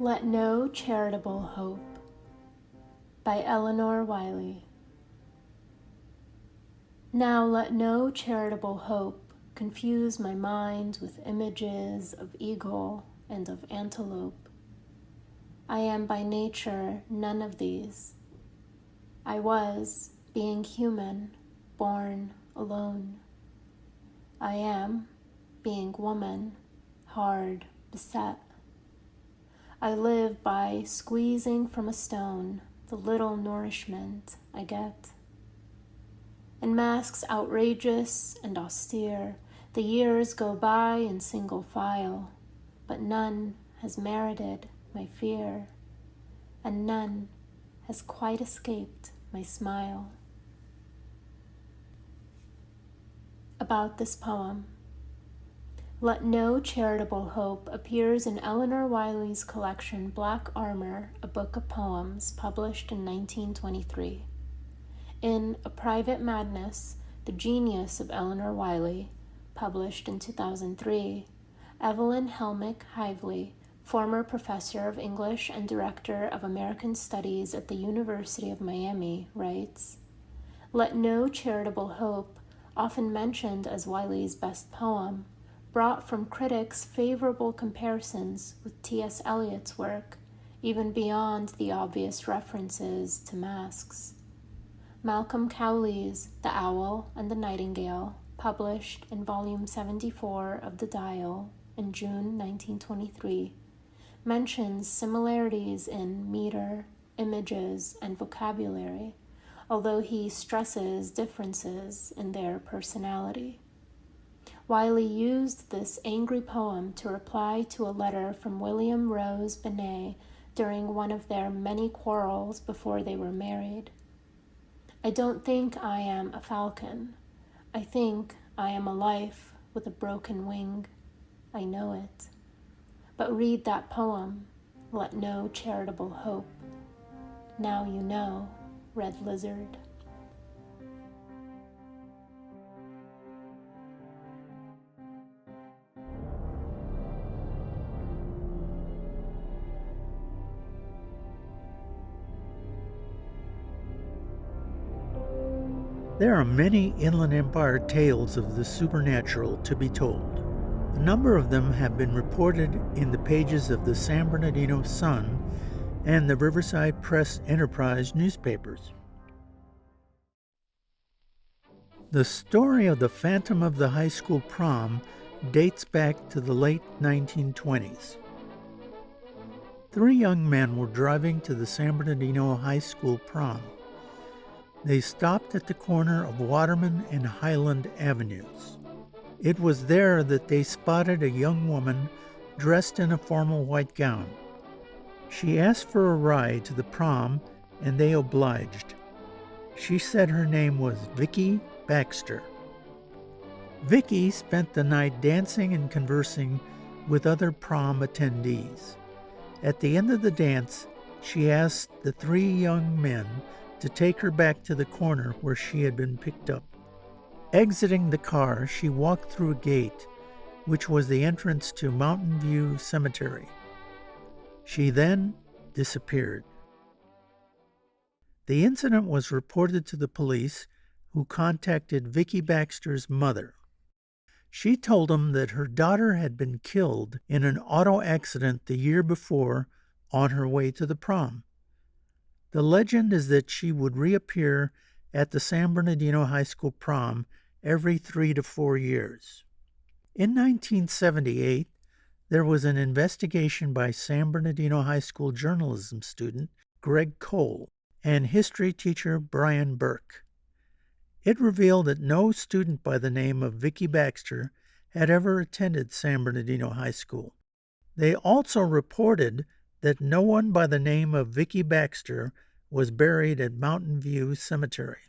Let No Charitable Hope by Eleanor Wiley. Now let no charitable hope confuse my mind with images of eagle and of antelope. I am by nature none of these. I was, being human, born alone. I am, being woman, hard beset. I live by squeezing from a stone the little nourishment I get. In masks outrageous and austere, the years go by in single file, but none has merited my fear, and none has quite escaped my smile. About this poem. Let No Charitable Hope appears in Eleanor Wiley's collection Black Armor, a book of poems, published in 1923. In A Private Madness, The Genius of Eleanor Wiley, published in 2003, Evelyn Helmick Hively, former professor of English and director of American Studies at the University of Miami, writes, Let No Charitable Hope, often mentioned as Wiley's best poem, brought from critics favorable comparisons with T.S. Eliot's work, even beyond the obvious references to masks. Malcolm Cowley's The Owl and the Nightingale, published in Volume 74 of The Dial in June 1923, mentions similarities in meter, images, and vocabulary, although he stresses differences in their personality. Wiley used this angry poem to reply to a letter from William Rose Benet during one of their many quarrels before they were married. I don't think I am a falcon. I think I am a life with a broken wing. I know it. But read that poem, Let No Charitable Hope. Now you know, Red Lizard. There are many Inland Empire tales of the supernatural to be told. A number of them have been reported in the pages of the San Bernardino Sun and the Riverside Press Enterprise newspapers. The story of the Phantom of the High School Prom dates back to the late 1920s. 3 young men were driving to the San Bernardino High School Prom. They stopped at the corner of Waterman and Highland Avenues. It was there that they spotted a young woman dressed in a formal white gown. She asked for a ride to the prom, and they obliged. She said her name was Vicky Baxter. Vicky spent the night dancing and conversing with other prom attendees. At the end of the dance, she asked the 3 young men to take her back to the corner where she had been picked up. Exiting the car, she walked through a gate, which was the entrance to Mountain View Cemetery. She then disappeared. The incident was reported to the police, who contacted Vicky Baxter's mother. She told them that her daughter had been killed in an auto accident the year before on her way to the prom. The legend is that she would reappear at the San Bernardino High School prom every 3 to 4 years. In 1978, there was an investigation by San Bernardino High School journalism student Greg Cole and history teacher Brian Burke. It revealed that no student by the name of Vicky Baxter had ever attended San Bernardino High School. They also reported that no one by the name of Vicky Baxter was buried at Mountain View Cemetery.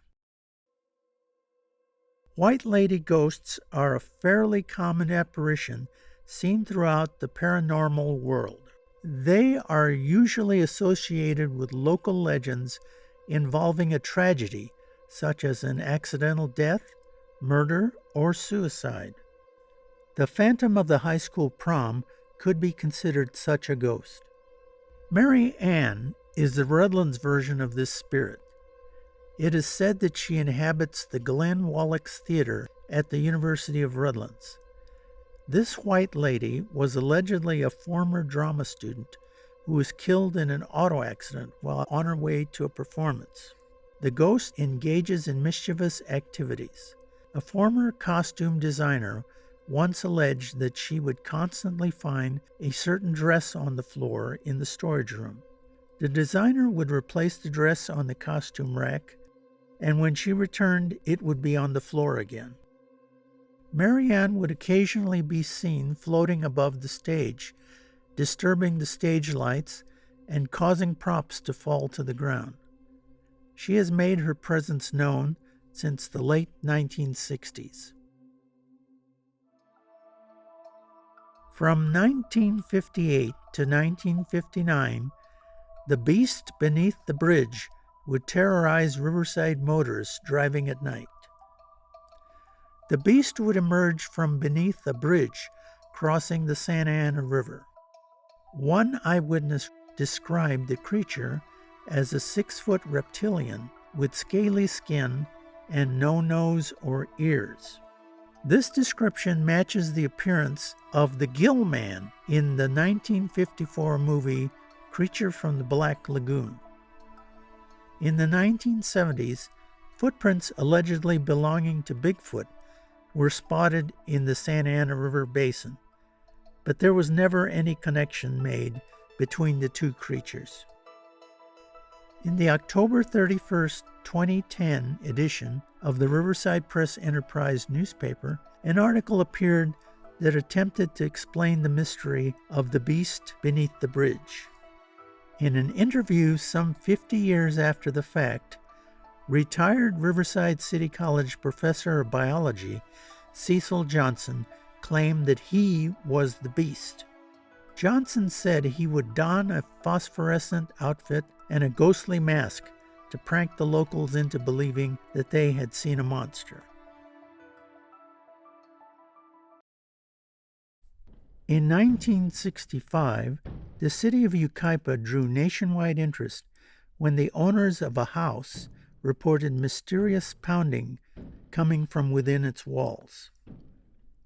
White lady ghosts are a fairly common apparition seen throughout the paranormal world. They are usually associated with local legends involving a tragedy, such as an accidental death, murder, or suicide. The Phantom of the High School Prom could be considered such a ghost. Mary Ann is the Redlands version of this spirit. It is said that she inhabits the Glenn Wallack's Theater at the University of Redlands. This white lady was allegedly a former drama student who was killed in an auto accident while on her way to a performance. The ghost engages in mischievous activities. A former costume designer once alleged that she would constantly find a certain dress on the floor in the storage room. The designer would replace the dress on the costume rack, and when she returned, it would be on the floor again. Mary Ann would occasionally be seen floating above the stage, disturbing the stage lights and causing props to fall to the ground. She has made her presence known since the late 1960s. From 1958 to 1959, the beast beneath the bridge would terrorize Riverside motorists driving at night. The beast would emerge from beneath a bridge crossing the Santa Ana River. One eyewitness described the creature as a 6-foot reptilian with scaly skin and no nose or ears. This description matches the appearance of the Gill Man in the 1954 movie Creature from the Black Lagoon. In the 1970s, footprints allegedly belonging to Bigfoot were spotted in the Santa Ana River basin, but there was never any connection made between the two creatures. In the October 31, 2010 edition of the Riverside Press Enterprise newspaper, an article appeared that attempted to explain the mystery of the beast beneath the bridge. In an interview some 50 years after the fact, retired Riverside City College professor of biology Cecil Johnson claimed that he was the beast. Johnson said he would don a phosphorescent outfit and a ghostly mask to prank the locals into believing that they had seen a monster. In 1965, the city of Yucaipa drew nationwide interest when the owners of a house reported mysterious pounding coming from within its walls.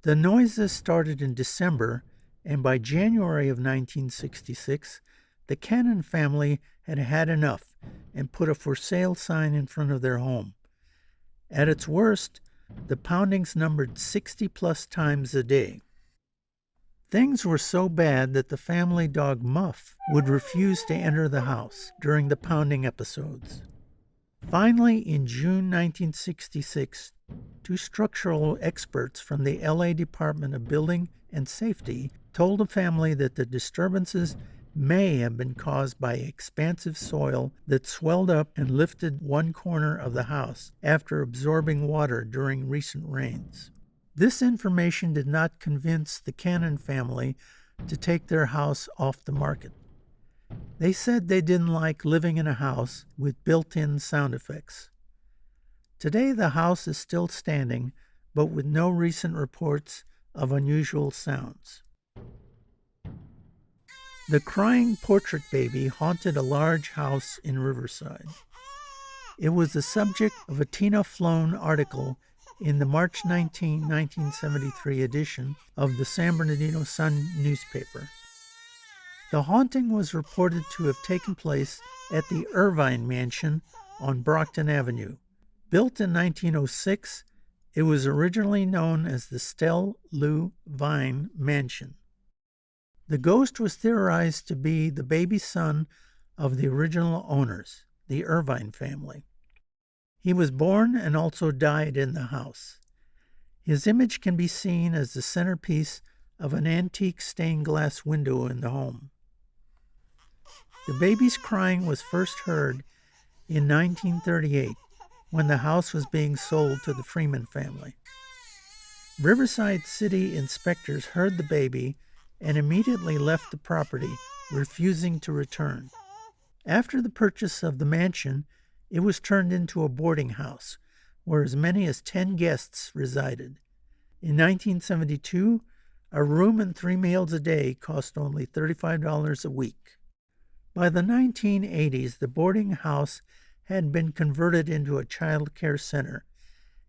The noises started in December, and by January of 1966, the Cannon family had had enough and put a for sale sign in front of their home. At its worst, the poundings numbered 60-plus times a day. Things were so bad that the family dog Muff would refuse to enter the house during the pounding episodes. Finally, in June 1966, two structural experts from the LA Department of Building and Safety told the family that the disturbances may have been caused by expansive soil that swelled up and lifted one corner of the house after absorbing water during recent rains. This information did not convince the Cannon family to take their house off the market. They said they didn't like living in a house with built-in sound effects. Today the house is still standing, but with no recent reports of unusual sounds. The crying portrait baby haunted a large house in Riverside. It was the subject of a Tina Flown article in the March 19, 1973 edition of the San Bernardino Sun newspaper. The haunting was reported to have taken place at the Irvine Mansion on Brockton Avenue. Built in 1906, it was originally known as the Stell Lou Vine Mansion. The ghost was theorized to be the baby son of the original owners, the Irvine family. He was born and also died in the house. His image can be seen as the centerpiece of an antique stained glass window in the home. The baby's crying was first heard in 1938 when the house was being sold to the Freeman family. Riverside City inspectors heard the baby and immediately left the property, refusing to return. After the purchase of the mansion, it was turned into a boarding house, where as many as 10 guests resided. In 1972, a room and 3 meals a day cost only $35 a week. By the 1980s, the boarding house had been converted into a child care center,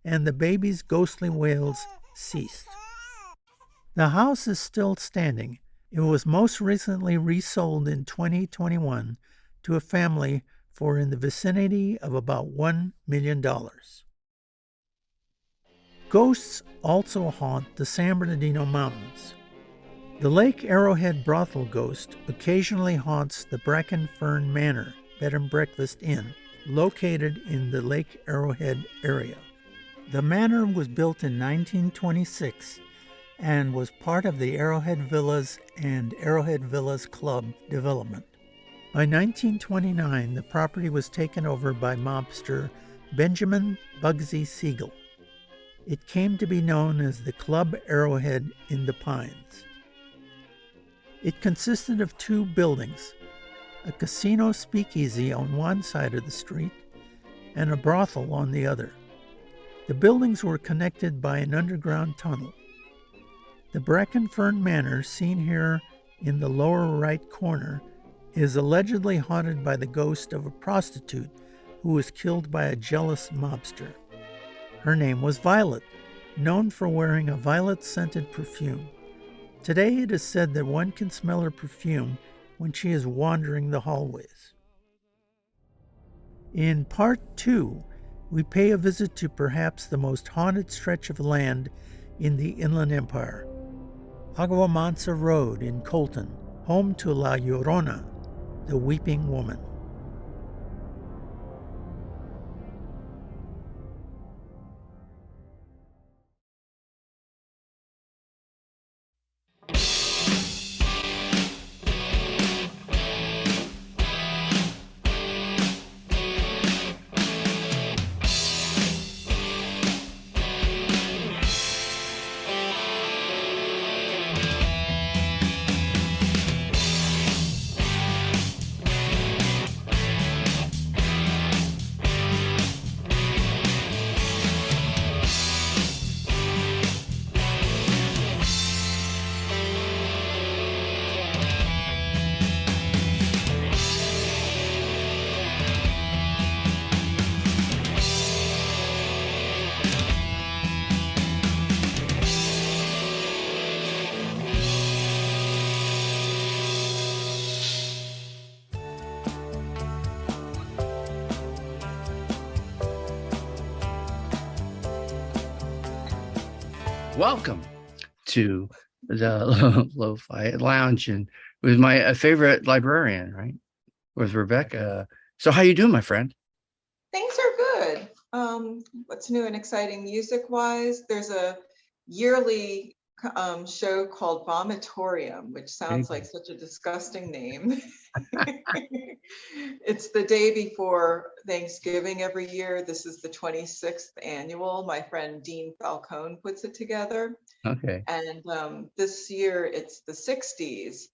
and the baby's ghostly wails ceased. The house is still standing. It was most recently resold in 2021 to a family for in the vicinity of about $1 million. Ghosts also haunt the San Bernardino Mountains. The Lake Arrowhead brothel ghost occasionally haunts the Bracken Fern Manor Bed and Breakfast Inn, located in the Lake Arrowhead area. The manor was built in 1926 and was part of the Arrowhead Villas and Arrowhead Villas Club development. By 1929, the property was taken over by mobster Benjamin Bugsy Siegel. It came to be known as the Club Arrowhead in the Pines. It consisted of two buildings, a casino speakeasy on one side of the street and a brothel on the other. The buildings were connected by an underground tunnel. The Bracken Fern Manor, seen here in the lower right corner, is allegedly haunted by the ghost of a prostitute who was killed by a jealous mobster. Her name was Violet, known for wearing a violet-scented perfume. Today it is said that one can smell her perfume when she is wandering the hallways. In part 2, we pay a visit to perhaps the most haunted stretch of land in the Inland Empire, Agua Mansa Road in Colton, home to La Llorona, the Weeping Woman. Welcome to the Lo-Fi Lounge, and with my favorite librarian, right? With Rebecca. So how you doing, my friend? Things are good. What's new and exciting music-wise? There's a yearly show called Vomitorium, which sounds like such a disgusting name. It's the day before Thanksgiving every year. This is the 26th annual. My friend Dean Falcone puts it together. Okay. And this year it's the 60s.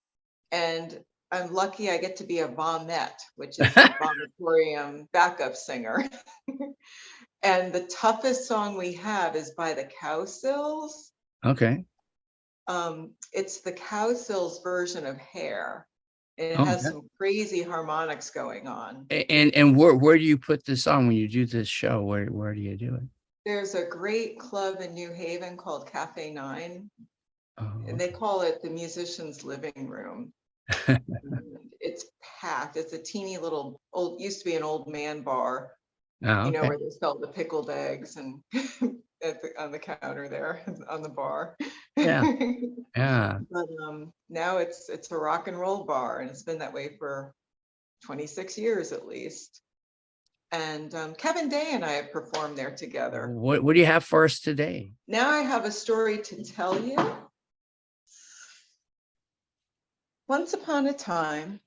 And I'm lucky I get to be a vomette, which is a vomitorium backup singer. And the toughest song we have is by the Cowsills. Okay. It's the Cowsills version of Hair. It has some crazy harmonics going on. And where do you put this on when you do this show? Where do you do it? There's a great club in New Haven called Cafe 9. Okay. And they call it the musician's living room. It's packed. It's a teeny little used to be an old man bar. Oh, you know, where they sell the pickled eggs and on the counter there on the bar. Yeah. Yeah. But now it's a rock and roll bar, and it's been that way for 26 years at least. And Kevin Day and I have performed there together. What do you have for us today? Now I have a story to tell you. Once upon a time,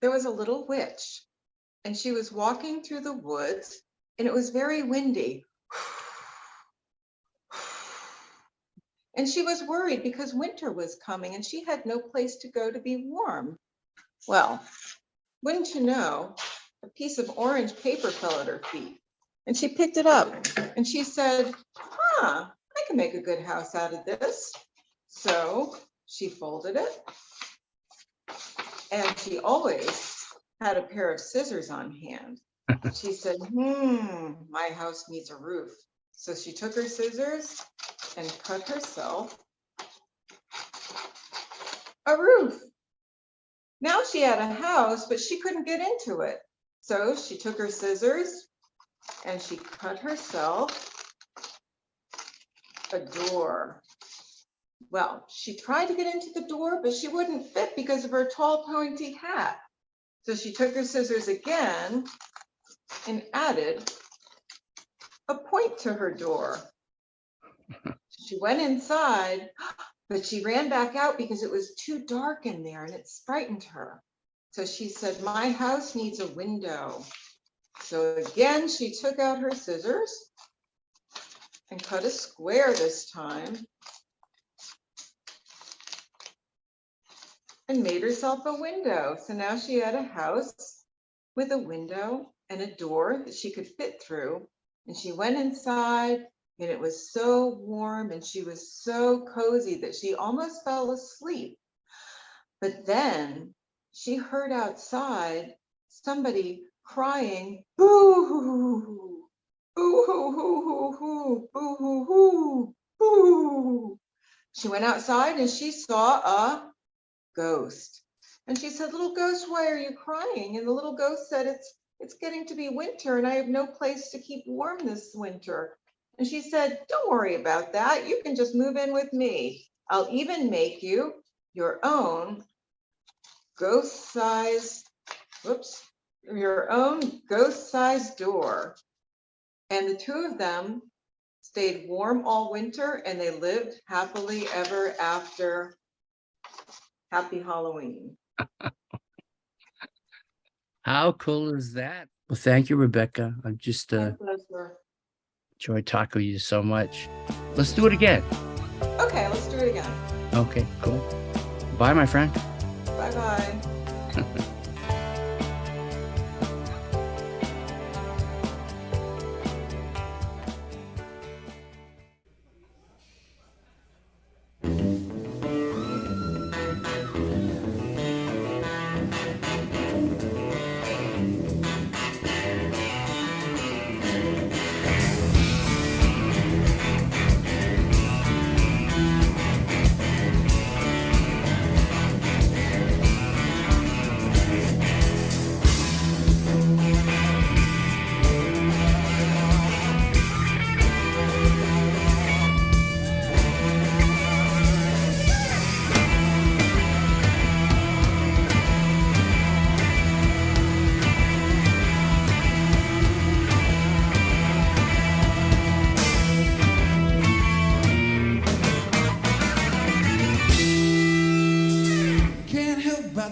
there was a little witch, and she was walking through the woods, and it was very windy. And she was worried because winter was coming and she had no place to go to be warm. Well, wouldn't you know, a piece of orange paper fell at her feet, and she picked it up and she said, I can make a good house out of this. So she folded it and she always had a pair of scissors on hand. She said, my house needs a roof. So she took her scissors and cut herself a roof. Now she had a house, but she couldn't get into it. So she took her scissors and she cut herself a door. Well, she tried to get into the door, but she wouldn't fit because of her tall, pointy hat. So she took her scissors again and added a point to her door. She went inside, but she ran back out because it was too dark in there and it frightened her. So she said, my house needs a window. So again, she took out her scissors and cut a square this time and made herself a window. So now she had a house with a window and a door that she could fit through. And she went inside and it was so warm and she was so cozy that she almost fell asleep. But then she heard outside somebody crying, boo-hoo, boo-hoo-hoo-hoo-hoo, boo-hoo-hoo, boo. She went outside and she saw a ghost. And she said, little ghost, why are you crying? And the little ghost said, it's getting to be winter and I have no place to keep warm this winter. And she said, don't worry about that. You can just move in with me. I'll even make you your own ghost-size, your own ghost-sized door. And the two of them stayed warm all winter and they lived happily ever after. Happy Halloween. How cool is that? Well, thank you, Rebecca. I've just enjoyed talking with you so much. Let's do it again. Okay, let's do it again. Okay, cool. Bye, my friend. Bye-bye.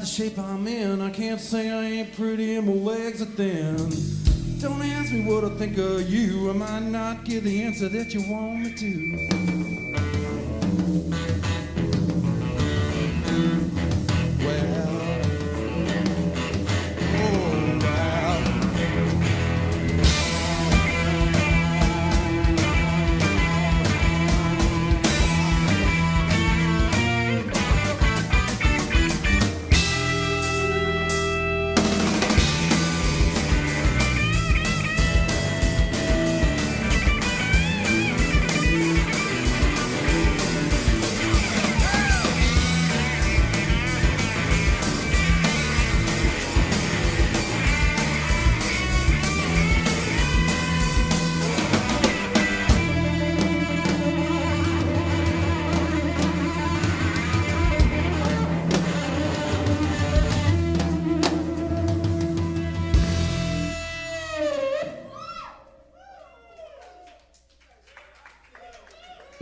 Shape I'm in, I can't say I ain't pretty and my legs are thin. Don't ask me what I think of you, I might not give the answer that you want me to.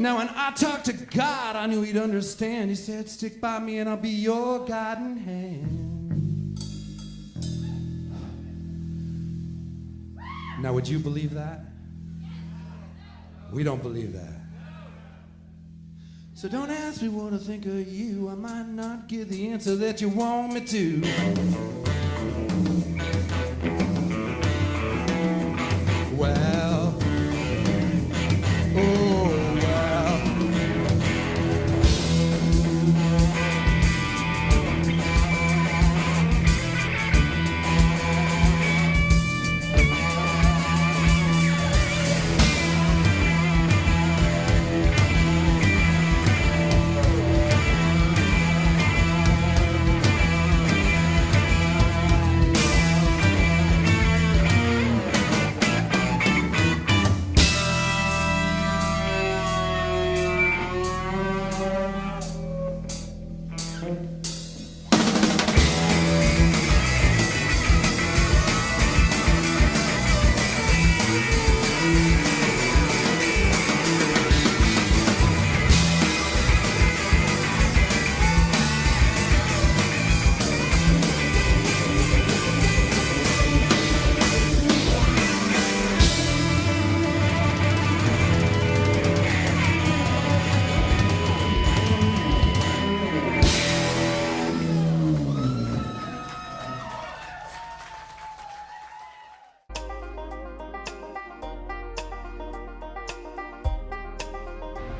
Now when I talked to God, I knew he'd understand. He said, stick by me and I'll be your guiding hand. Now would you believe that? We don't believe that. So don't ask me what I think of you. I might not give the answer that you want me to. Well, oh.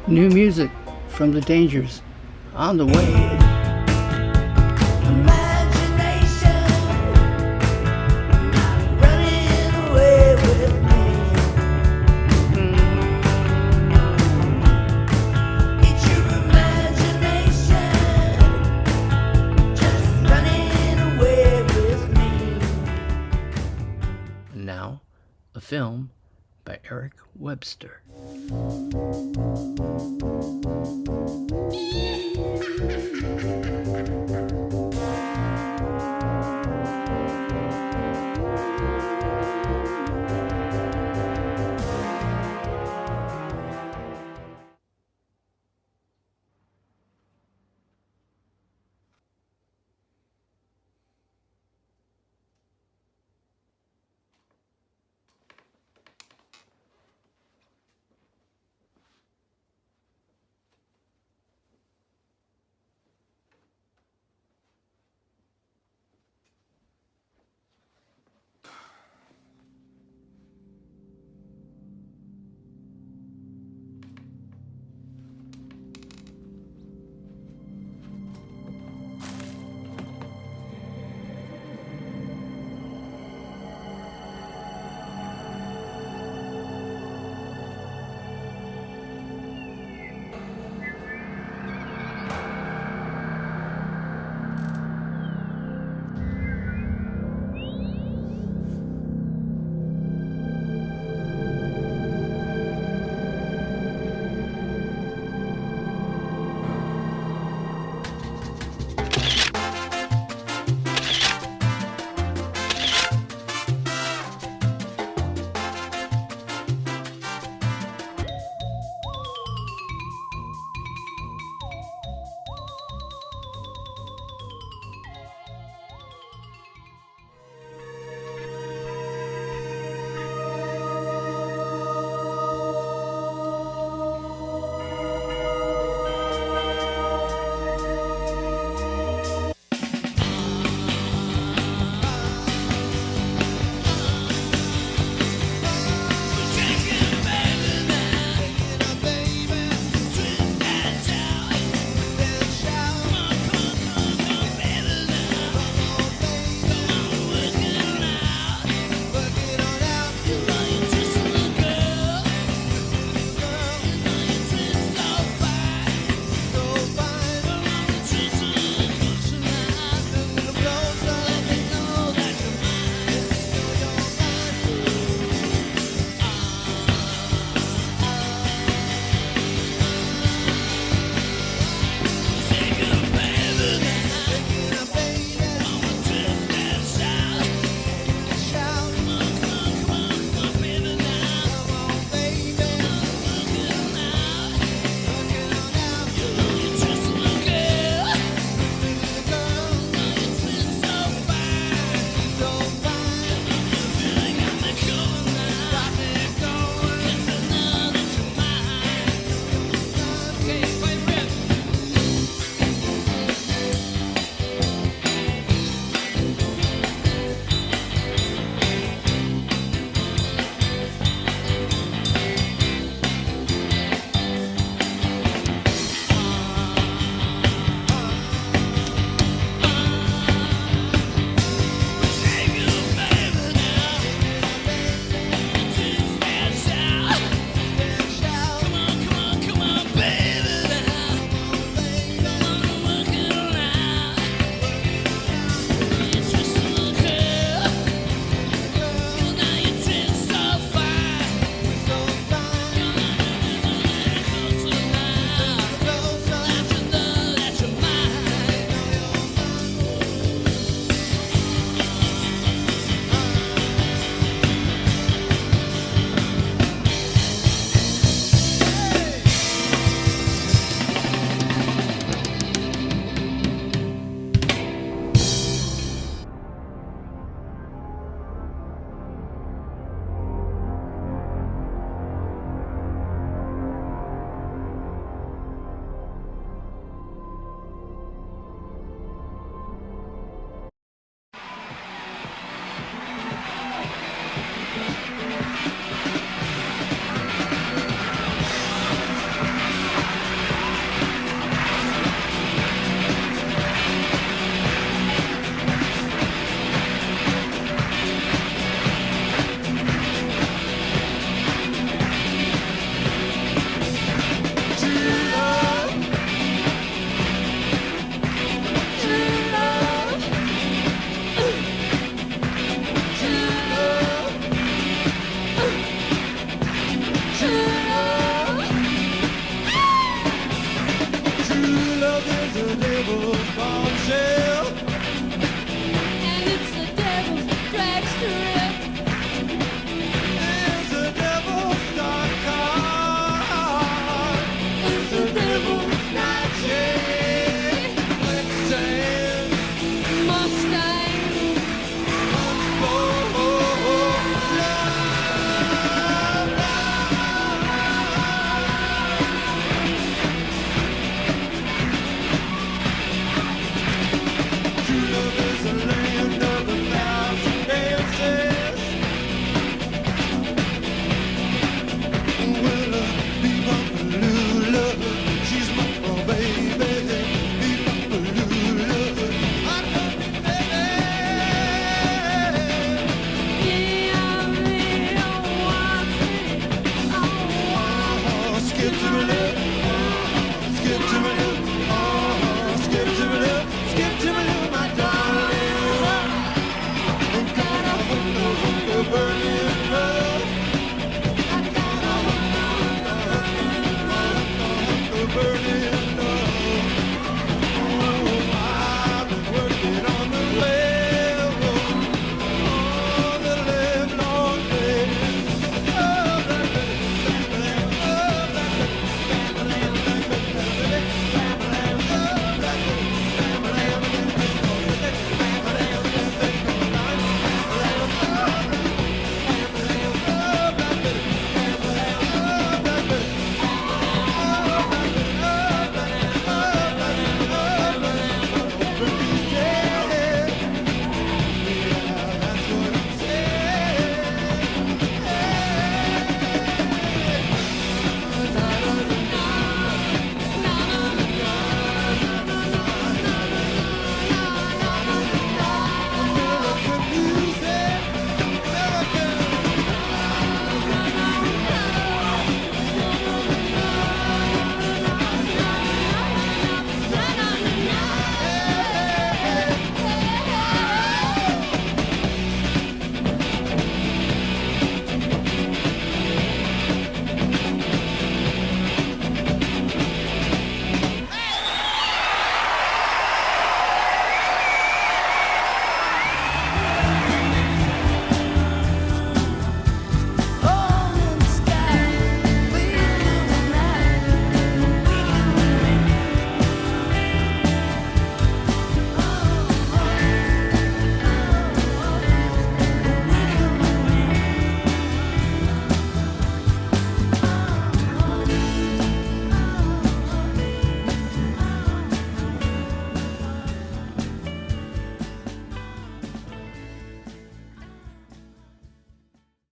New music from the Dangers on the way. Now, a film by ERIC WEBSTER.